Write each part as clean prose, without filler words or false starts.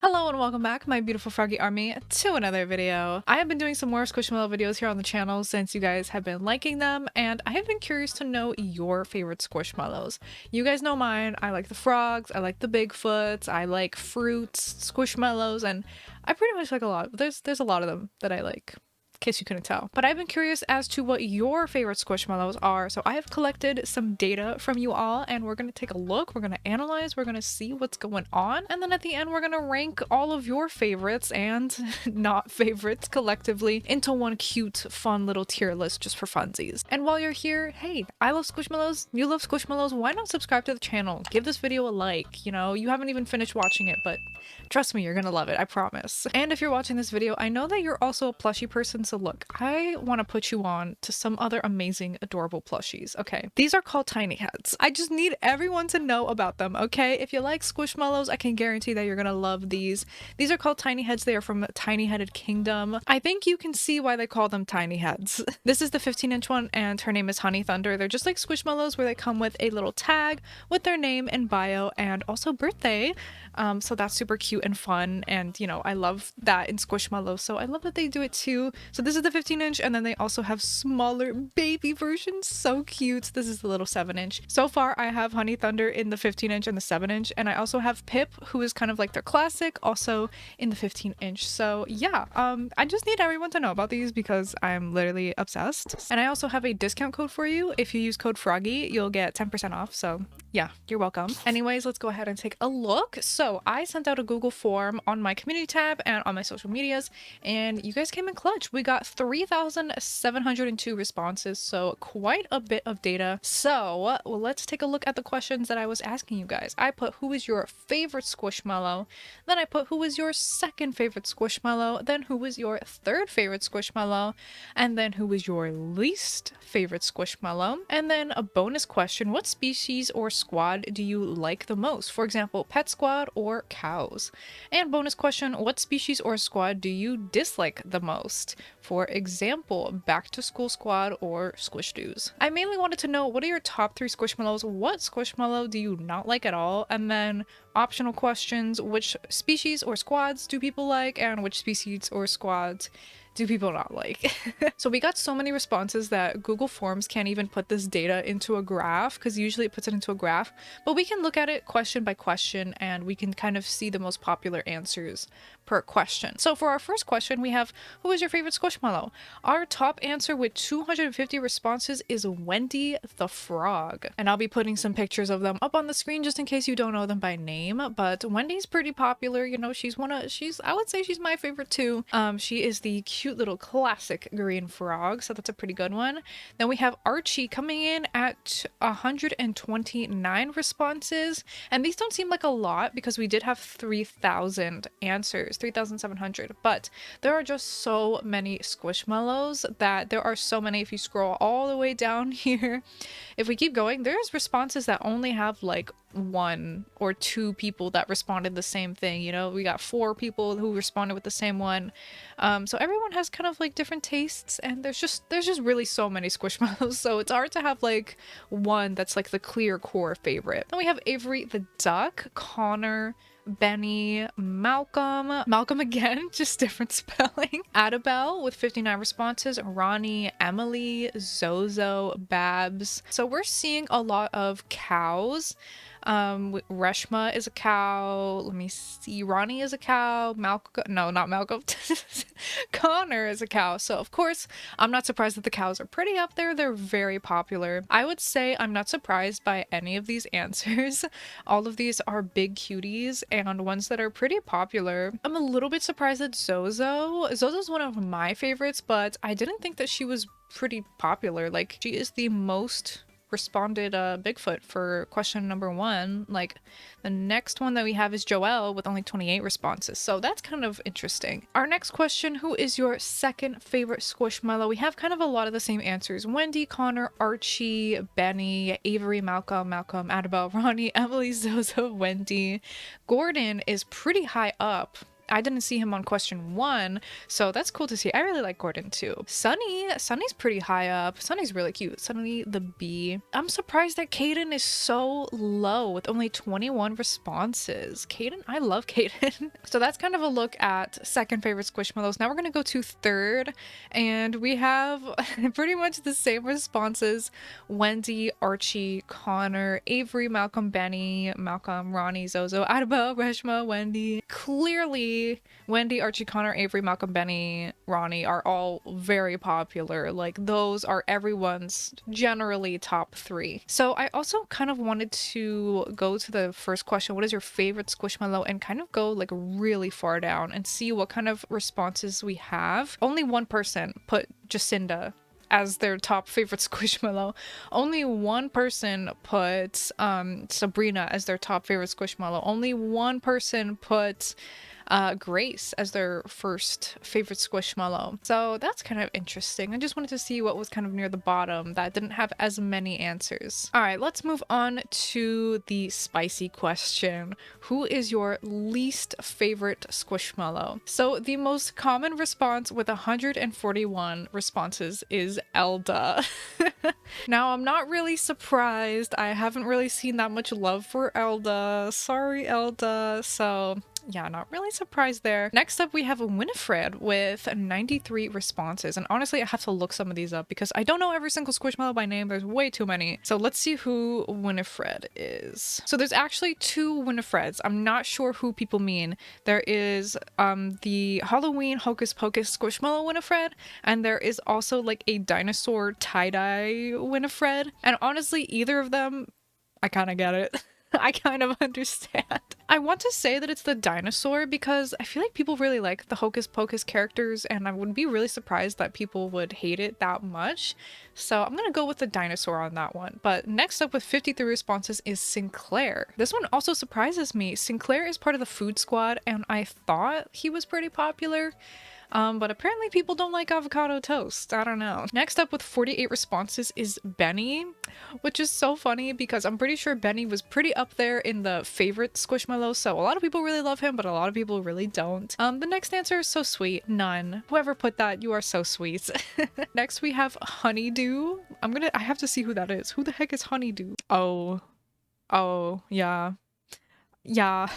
Hello and welcome back, my beautiful froggy army, to another video. I have been doing some more Squishmallow videos here on the channel since you guys have been liking them, and I have been curious to know your favorite Squishmallows. You guys know mine. I like the frogs, I like the Bigfoots, I like fruits, Squishmallows, and I pretty much like a lot. There's a lot of them that I like. In case you couldn't tell. But I've been curious as to what your favorite Squishmallows are, so I have collected some data from you all, and we're gonna take a look, we're gonna analyze, we're gonna see what's going on, and then at the end we're gonna rank all of your favorites and not favorites collectively into one cute, fun little tier list just for funsies. And while you're here, hey, I love Squishmallows, you love Squishmallows, why not subscribe to the channel? Give this video a like, you know, you haven't even finished watching it, but trust me, you're gonna love it, I promise. And if you're watching this video, I know that you're also a plushie person, so look, I want to put you on to some other amazing, adorable plushies, okay? These are called tiny heads. I just need everyone to know about them, okay? If you like Squishmallows, I can guarantee that you're gonna love these. These are called tiny heads. They are from Tiny Headed Kingdom. I think you can see why they call them tiny heads. This is the 15-inch one, and her name is Honey Thunder. They're just like Squishmallows, where they come with a little tag with their name and bio and also birthday. So that's super cute and fun, and you know, I love that in Squishmallows, so I love that they do it too. So this is the 15-inch, and then they also have smaller baby versions, so cute. This is the little 7-inch. So far I have Honey Thunder in the 15-inch and the 7-inch, and I also have Pip, who is kind of like their classic, also in the 15-inch. So yeah, I just need everyone to know about these because I'm literally obsessed. And I also have a discount code for you. If you use code Froggy, you'll get 10% off, so yeah, you're welcome. Anyways, let's go ahead and take a look. So I sent out a Google form on my community tab and on my social medias, and you guys came in clutch. We got 3,702 responses, so quite a bit of data. So well, let's take a look at the questions that I was asking you guys. I put who is your favorite Squishmallow, then I put who is your second favorite Squishmallow, then who is your third favorite Squishmallow, and then who is your least favorite Squishmallow, and then a bonus question: what species or squad do you like the most? For example, pet squad or cows. And bonus question: what species or squad do you dislike the most? For example, back to school squad or squish doos. I mainly wanted to know, what are your top 3 Squishmallows? What Squishmallow do you not like at all? And then optional questions: which species or squads do people like, and which species or squads do people not like? So we got so many responses that Google Forms can't even put this data into a graph, because usually it puts it into a graph, but we can look at it question by question and we can kind of see the most popular answers per question. So for our first question, we have, who is your favorite Squishmallow? Our top answer with 250 responses is Wendy the Frog, and I'll be putting some pictures of them up on the screen just in case you don't know them by name. But Wendy's pretty popular, you know, I would say she's my favorite too. She is the cute little classic green frog, so that's a pretty good one. Then we have Archie coming in at 129 responses, and these don't seem like a lot because we did have 3,000 answers, 3,700, but there are just so many Squishmallows that there are so many. If you scroll all the way down here, if we keep going, there's responses that only have like 1 or 2 people that responded the same thing. You know, we got 4 people who responded with the same one. So everyone has kind of like different tastes, and there's just really so many Squishmallows, so it's hard to have like one that's like the clear core favorite. Then we have Avery the Duck, Connor, Benny, Malcolm again, just different spelling, Adabelle with 59 responses, Ronnie, Emily, Zozo, Babs. So we're seeing a lot of cows. Reshma is a cow. Let me see. Ronnie is a cow. No, not Malcolm. Connor is a cow. So of course, I'm not surprised that the cows are pretty up there. They're very popular. I would say I'm not surprised by any of these answers. All of these are big cuties and ones that are pretty popular. I'm a little bit surprised at Zozo. Zozo's one of my favorites, but I didn't think that she was pretty popular. Like, she is the most responded Bigfoot for question number 1. Like, the next one that we have is Joelle with only 28 responses, so that's kind of interesting. Our next question: who is your second favorite Squishmallow? We have kind of a lot of the same answers: Wendy, Connor, Archie, Benny, Avery, Malcolm, Adabelle, Ronnie, Emily, Zozo, Wendy. Gordon is pretty high up I didn't see him on question 1, so that's cool to see. I really like Gordon too. Sunny's pretty high up. Sunny's really cute. Sunny the bee. I'm surprised that Caden is so low with only 21 responses. Caden, I love Caden. So that's kind of a look at second favorite Squishmallows. Now we're gonna go to third, and we have pretty much the same responses. Wendy, Archie, Connor, Avery, Malcolm, Benny, Malcolm, Ronnie, Zozo, Adaba, Reshma, Wendy. Clearly, Wendy, Archie, Connor, Avery, Malcolm, Benny, Ronnie are all very popular. Like, those are everyone's generally top 3. So I also kind of wanted to go to the first question, what is your favorite Squishmallow, and kind of go like really far down and see what kind of responses we have. Only one person put Jacinda as their top favorite Squishmallow. Only one person put Sabrina as their top favorite Squishmallow. Only one person put Grace as their first favorite Squishmallow. So that's kind of interesting. I just wanted to see what was kind of near the bottom that didn't have as many answers. All right, let's move on to the spicy question. Who is your least favorite Squishmallow? So the most common response with 141 responses is Elda. Now, I'm not really surprised. I haven't really seen that much love for Elda. Sorry, Elda. So yeah, not really surprised there. Next up, we have Winifred with 93 responses. And honestly, I have to look some of these up because I don't know every single Squishmallow by name. There's way too many. So let's see who Winifred is. So there's actually 2 Winifreds. I'm not sure who people mean. There is the Halloween Hocus Pocus Squishmallow Winifred, and there is also like a dinosaur tie-dye Winifred. And honestly, either of them, I kind of get it. I kind of understand. I want to say that it's the dinosaur because I feel like people really like the Hocus Pocus characters, and I would be really surprised that people would hate it that much. So I'm gonna go with the dinosaur on that one. But next up with 53 responses is Sinclair. This one also surprises me. Sinclair is part of the Food Squad, and I thought he was pretty popular. But apparently people don't like avocado toast. I don't know. Next up with 48 responses is Benny, which is so funny because I'm pretty sure Benny was pretty up there in the favorite Squishmallows. So a lot of people really love him, but a lot of people really don't. The next answer is so sweet. None. Whoever put that, you are so sweet. Next we have Honeydew. I have to see who that is. Who the heck is Honeydew? Oh, yeah. Yeah.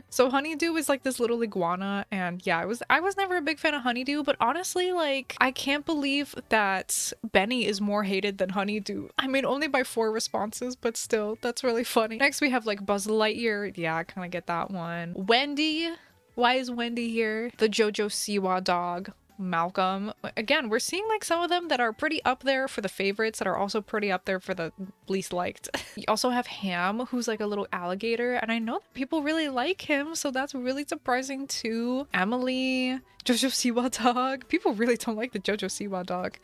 So Honeydew is like this little iguana, and yeah, I was never a big fan of Honeydew, but honestly, like, I can't believe that Benny is more hated than Honeydew. I mean, only by 4 responses, but still, that's really funny. Next we have like Buzz Lightyear. Yeah, I kind of get that one. Wendy. Why is Wendy here? The Jojo Siwa dog. Malcolm. Again, we're seeing like some of them that are pretty up there for the favorites that are also pretty up there for the least liked. You also have Ham, who's like a little alligator, and I know that people really like him, so that's really surprising too. Emily, Jojo Siwa dog. People really don't like the Jojo Siwa dog.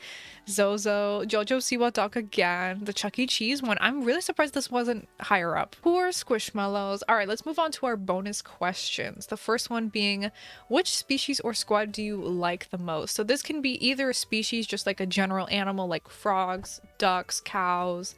Zozo, Jojo Siwa dog again. The Chuck E. Cheese one. I'm really surprised this wasn't higher up. Poor Squishmallows. All right, let's move on to our bonus questions. The first one being, which species or squad do you like the most? So this can be either a species, just like a general animal like frogs, ducks, cows,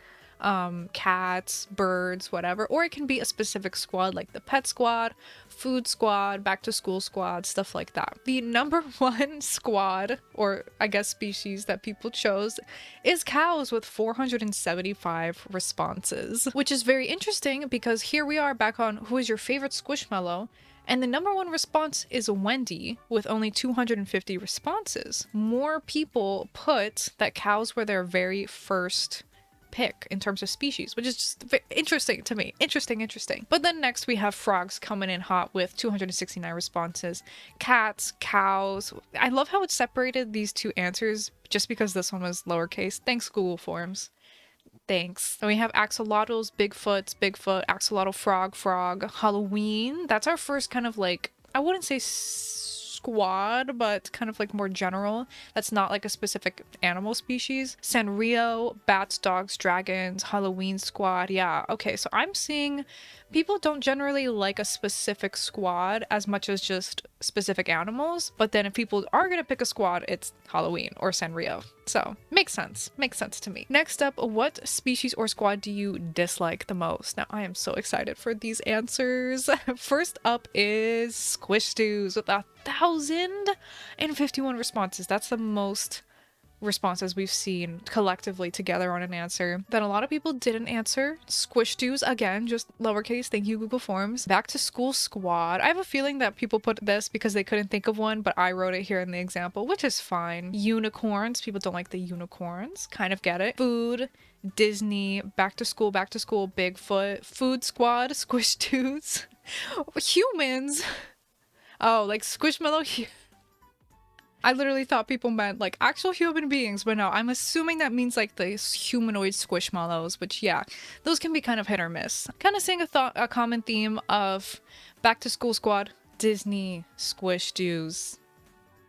cats, birds, whatever, or it can be a specific squad like the pet squad, food squad, back to school squad, stuff like that. The number 1 squad, or I guess species that people chose, is cows with 475 responses, which is very interesting because here we are back on who is your favorite Squishmallow. And the number 1 response is Wendy with only 250 responses. More people put that cows were their very first pick in terms of species, which is just interesting to me. Interesting. But then next we have frogs coming in hot with 269 responses. Cats, cows. I love how it separated these 2 answers just because this one was lowercase. Thanks, Google Forms. Thanks. Then we have axolotls, Bigfoot, axolotl, frog, Halloween. That's our first kind of like, I wouldn't say squad, but kind of like more general. That's not like a specific animal species. Sanrio, bats, dogs, dragons, Halloween squad. Yeah, okay, so I'm seeing people don't generally like a specific squad as much as just specific animals, but then if people are gonna pick a squad, it's Halloween or Sanrio. So makes sense to me. Next up, what species or squad do you dislike the most? Now I am so excited for these answers. First up is Squishdoos with 1,051 responses. That's the most responses we've seen collectively together on an answer. Then a lot of people didn't answer. Squish Doos, again, just lowercase, thank you Google Forms. Back to School Squad. I have a feeling that people put this because they couldn't think of one, but I wrote it here in the example, which is fine. Unicorns, people don't like the unicorns, kind of get it. Food, Disney, Back to School, Bigfoot, Food Squad, Squish Doos. Humans. Oh, like Squishmallow. I literally thought people meant like actual human beings, but no, I'm assuming that means like the humanoid squishmallows, which yeah, those can be kind of hit or miss. Kind of seeing a common theme of Back to School Squad, Disney, Squish Doos,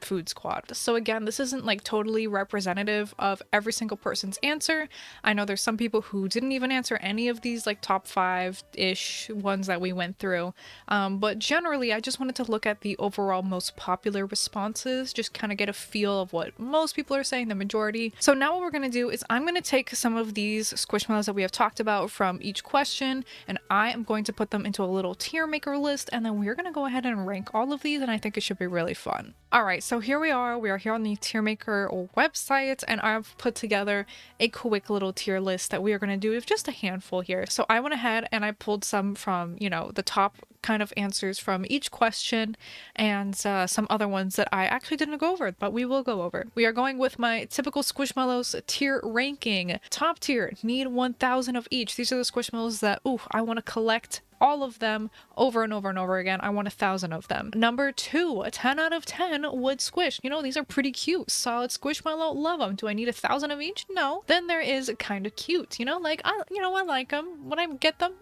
Food Squad. So again, this isn't like totally representative of every single person's answer. I know there's some people who didn't even answer any of these like top 5-ish ones that we went through. But generally, I just wanted to look at the overall most popular responses, just kind of get a feel of what most people are saying, the majority. So now what we're going to do is I'm going to take some of these Squishmallows that we have talked about from each question, and I am going to put them into a little tier maker list, and then we're going to go ahead and rank all of these, and I think it should be really fun. All right, so here we are here on the tier maker website, and I've put together a quick little tier list that we are going to do with just a handful here. So I went ahead and I pulled some from, you know, the top kind of answers from each question, and some other ones that I actually didn't go over, but we will go over. We are going with my typical Squishmallows tier ranking. Top tier, need 1,000 of each. These are the Squishmallows that, ooh, I want to collect all of them over and over and over again. I want 1,000 of them. Number 2, a 10 out of 10 would squish. You know, these are pretty cute. Solid Squishmallow, love them. Do I need 1,000 of each? No. Then there is kind of cute, you know, like, I like them. Would I get them?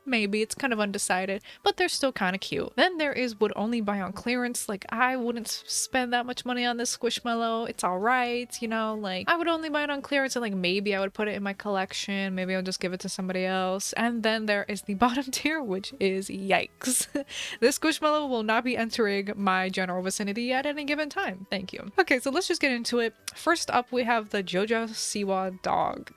Maybe. It's kind of undecided, but they're still kind of cute. Then there is would only buy on clearance. Like, I wouldn't spend that much money on this Squishmallow. It's all right, you know, like, I would only buy it on clearance, and like maybe I would put it in my collection. Maybe I'll just give it to somebody else. And then there is the bottom tier, which is yikes. This Squishmallow will not be entering my general vicinity at any given time. Thank you. Okay, so let's just get into it. First up, we have the Jojo Siwa dog.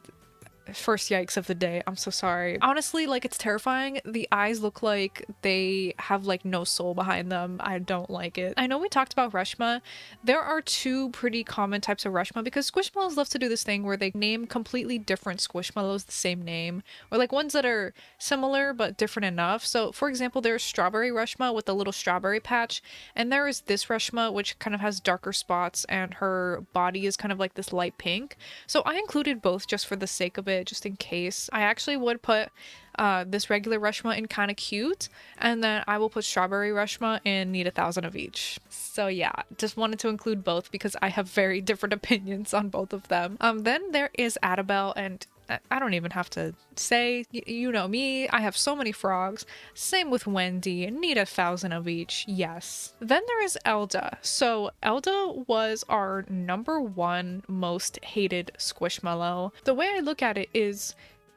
First yikes of the day. I'm so sorry. Honestly, like, it's terrifying. The eyes look like they have like no soul behind them. I don't like it. I know we talked about Reshma. There are 2 pretty common types of Reshma, because Squishmallows love to do this thing where they name completely different Squishmallows the same name, or like ones that are similar but different enough. So for example, there's Strawberry Reshma with a little strawberry patch, and there is this Reshma which kind of has darker spots and her body is kind of like this light pink. So I included both just for the sake of it, just in case. I actually would put this regular Reshma in kind of cute, and then I will put Strawberry Reshma in need 1,000 of each. So yeah, just wanted to include both because I have very different opinions on both of them. Then there is Adabelle, and I don't even have to say, you know me, I have so many frogs. Same with Wendy, need 1,000 of each, yes. Then there is Elda. So Elda was our number 1 most hated Squishmallow. The way I look at it is,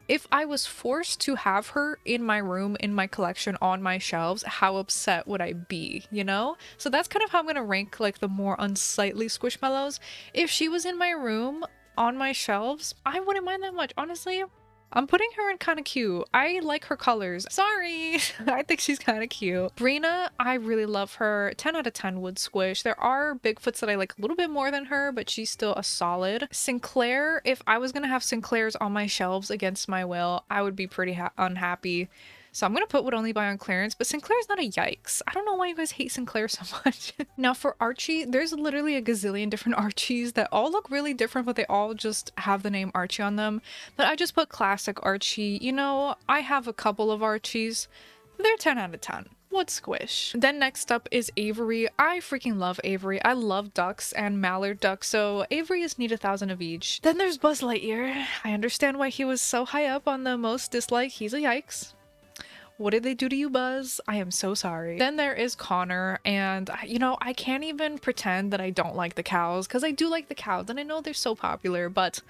if I was forced to have her in my room, in my collection, on my shelves, how upset would I be, you know? So that's kind of how I'm gonna rank like the more unsightly Squishmallows. If she was in my room, on my shelves, I wouldn't mind that much. Honestly, I'm putting her in kind of cute. I like her colors. Sorry. I think she's kind of cute. Brina, I really love her. 10 out of 10 would squish. There are Bigfoots that I like a little bit more than her, but she's still a solid. Sinclair, if I was gonna have Sinclairs on my shelves against my will, I would be pretty unhappy. So I'm gonna put would only buy on clearance, but Sinclair's not a yikes. I don't know why you guys hate Sinclair so much. Now for Archie, there's literally a gazillion different Archies that all look really different, but they all just have the name Archie on them. But I just put classic Archie. You know, I have a couple of Archies. They're 10 out of 10. Would squish. Then next up is Avery. I freaking love Avery. I love ducks and mallard ducks, so Avery is need 1,000 of each. Then there's Buzz Lightyear. I understand why he was so high up on the most dislike. He's a yikes. What did they do to you, Buzz? I am so sorry. Then there is Connor, and you know, I can't even pretend that I don't like the cows, because I do like the cows, and I know they're so popular, but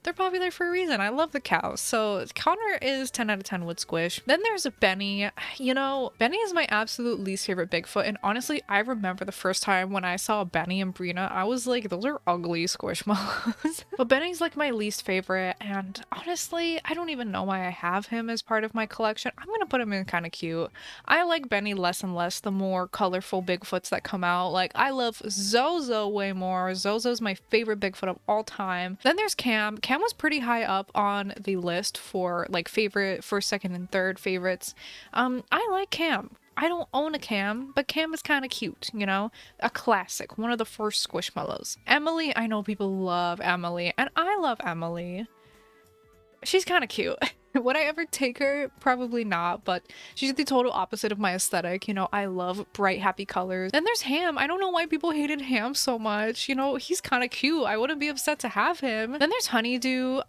they're popular for a reason. I love the cows. So Connor is 10 out of 10 would squish. Then there's Benny. You know, Benny is my absolute least favorite Bigfoot. And honestly, I remember the first time when I saw Benny and Brina, I was like, those are ugly Squishmallows. But Benny's like my least favorite. And honestly, I don't even know why I have him as part of my collection. I'm gonna put him in kind of cute. I like Benny less and less the more colorful Bigfoots that come out. Like, I love Zozo way more. Zozo's my favorite Bigfoot of all time. Then there's Cam. Cam was pretty high up on the list for like favorite, first, second, and third favorites. I like Cam. I don't own a Cam, but Cam is kind of cute, you know? A classic, one of the first Squishmallows. Emily, I know people love Emily, and I love Emily. She's kind of cute. Would I ever take her? Probably not, but she's the total opposite of my aesthetic. You know, I love bright, happy colors. Then there's Ham. I don't know why people hated Ham so much. You know, he's kind of cute. I wouldn't be upset to have him. Then there's Honeydew.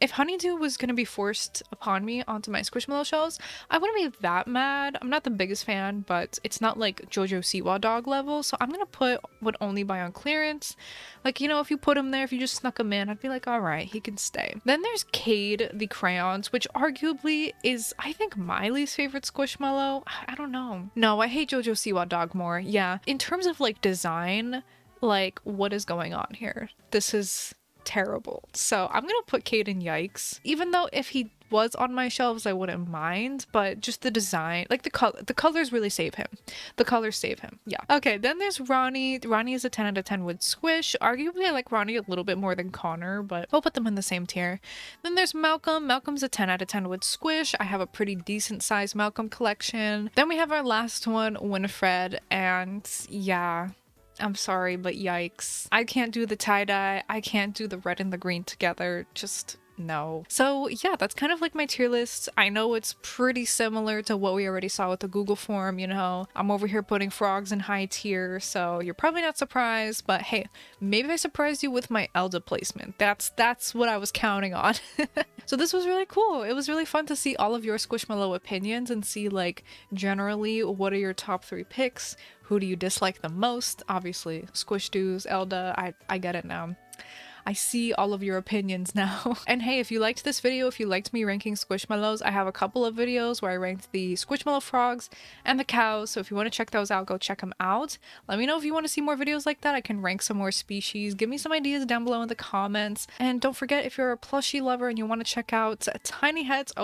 If Honeydew was gonna be forced upon me onto my Squishmallow shelves, I wouldn't be that mad. I'm not the biggest fan, but it's not like Jojo Siwa dog level, so I'm gonna put would only buy on clearance. Like, you know, if you put him there, if you just snuck him in, I'd be like, all right, he can stay. Then there's Cade the crayons, which arguably is, I think, my least favorite Squishmallow. I don't know. No, I hate Jojo Siwa dog more. Yeah. In terms of like design, like what is going on here? This is terrible. So I'm gonna put Cade in yikes. Even though if he was on my shelves, I wouldn't mind, but just the design, like the colors really save him. The colors save him. Yeah. Okay, then there's Ronnie. Ronnie is a 10 out of 10 would squish. Arguably, I like Ronnie a little bit more than Connor, but we'll put them in the same tier. Then there's Malcolm. Malcolm's a 10 out of 10 would squish. I have a pretty decent sized Malcolm collection. Then we have our last one, Winifred, and yeah, I'm sorry, but yikes. I can't do the tie-dye. I can't do the red and the green together. Just no. So yeah, that's kind of like my tier list. I know it's pretty similar to what we already saw with the Google form, you know. I'm over here putting frogs in high tier, so you're probably not surprised, but hey, maybe I surprised you with my Elda placement. That's what I was counting on. So this was really cool. It was really fun to see all of your Squishmallow opinions and see like generally what are your top 3 picks. Who do you dislike the most? Obviously, Squish Doos, Elda, I get it now. I see all of your opinions now. And hey, if you liked this video, if you liked me ranking Squishmallows, I have a couple of videos where I ranked the Squishmallow frogs and the cows. So if you want to check those out, go check them out. Let me know if you want to see more videos like that. I can rank some more species. Give me some ideas down below in the comments. And don't forget, if you're a plushie lover and you want to check out Tiny Heads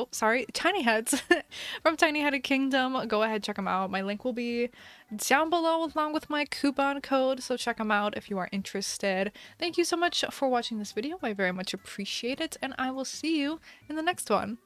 from Tiny Headed Kingdom, go ahead, check them out. My link will be down below along with my coupon code, so check them out if you are interested. Thank you so much for watching this video. I very much appreciate it, and I will see you in the next one.